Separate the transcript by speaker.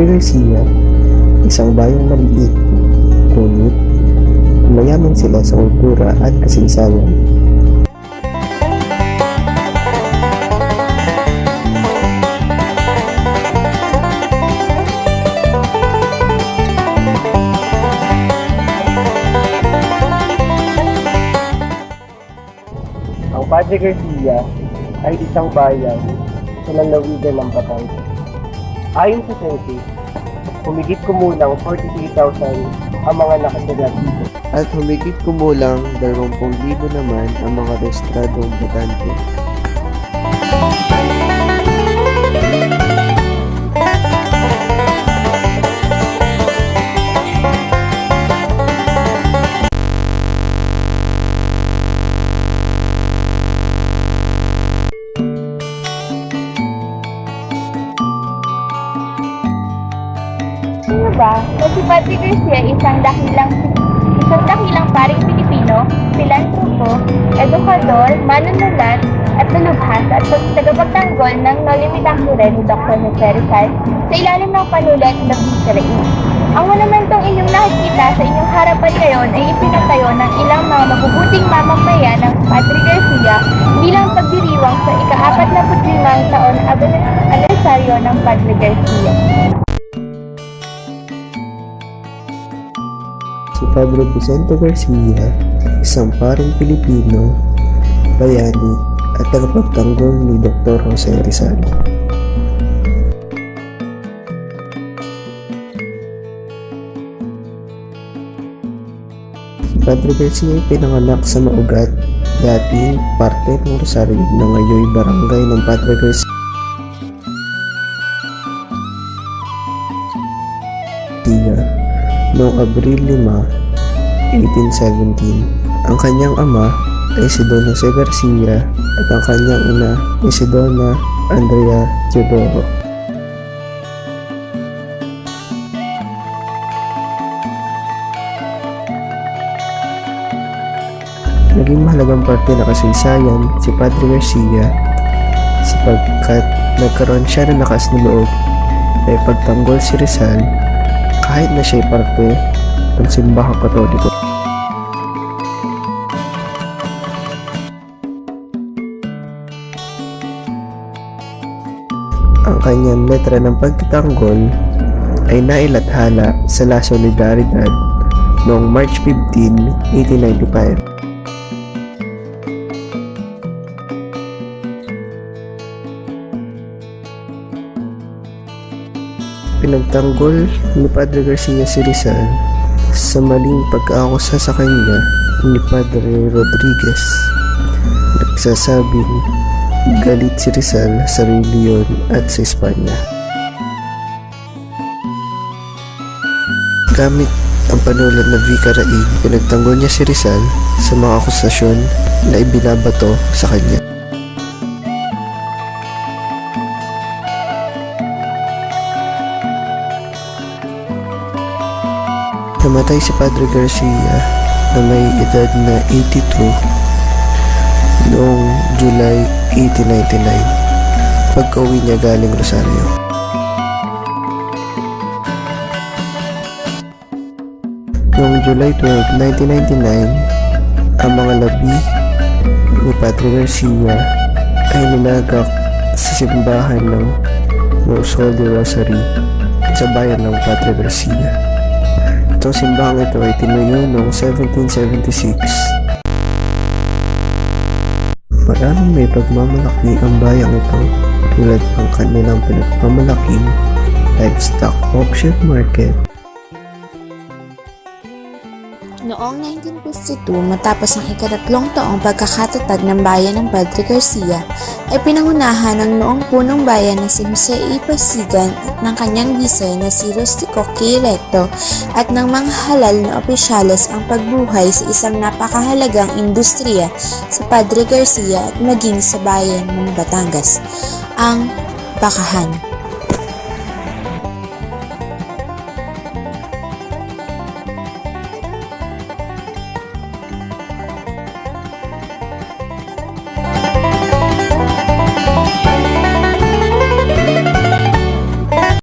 Speaker 1: Padre Garcia, isang bayang maliit, ngunit mayaman sila sa kultura at kasaysayan.
Speaker 2: Ang Padre Garcia ay isang bayan sa lalawigan ng Batangas. Ayon sa census, humigit kumulang 43,000 ang mga nakatira dito.
Speaker 1: At humigit kumulang 20,000 naman ang mga rehistradong botante.
Speaker 3: Ano ba na si Padre Garcia isang dakilang paring Pilipino, filantropo, edukador, manunulat, at dalubhas at tagapagtanggol ng No Limitang Ture ni Dr. Jose Rizal sa ilalim ng panulat ng Viceroy. Ang monumentong inyong nakikita sa inyong harapan ngayon ay ipinatayo ng ilang mga mabubuting mamamayan ng Padre Garcia bilang pagdiriwang sa ika-45 taon anibersaryo ng Padre Garcia.
Speaker 1: Si Padre Vicente Garcia, isang paring Pilipino, bayani at tagapagtanggol ni Dr. Jose Rizal. Si Padre Garcia ay pinanganak sa Maugat, dating parte ng Rosario na ngayon barangay ng Padre Garcia noong Abril 5, 1817. Ang kanyang ama ay si Don Jose Garcia at ang kanyang ina ay si Dona Andrea Teodoro. Naging mahalagang parte na kasaysayan si Padre Garcia sapagkat nagkaroon siya ng lakas na loob na ipagtanggol si Rizal kahit na siya'y parte ng simbahang Katoliko. Ang kanyang letra ng pagtatanggol ay nailathala sa La Solidaridad noong March 15, 1895. Pinagtanggol ni Padre Garcia si Rizal sa maling pag-aakusa sa kanya ni Padre Rodriguez. Nagsasabing galit si Rizal sa reliyon at sa Espanya. Gamit ang panulat na Vicarain, pinagtanggol niya si Rizal sa mga akusasyon na ibinabato sa kanya. Namatay si Padre Garcia na may edad na 82 noong July 1899 pagka-uwi niya galing Rosario. Noong July 12, 1999, ang mga labi ni Padre Garcia ay nilagak sa simbahan ng Most Holy Rosary sa bayan ng Padre Garcia. Itong simbahang ito ay tinuyo noong 1776. Maraming may pagmamalaki ang bayang ito tulad ng kanilang pinagmamalaking livestock auction market.
Speaker 4: Noong 1952, matapos ang ikatatlong taong pagkakatatag ng bayan ng Padre Garcia, ay pinangunahan ng noong punong bayan na si Jose E. Pasigan at ng kanyang gisay na si Rustico K. Recto at ng mga halal na opisyales ang pagbuhay sa isang napakahalagang industriya sa Padre Garcia at maging sa bayan ng Batangas, ang bakahan.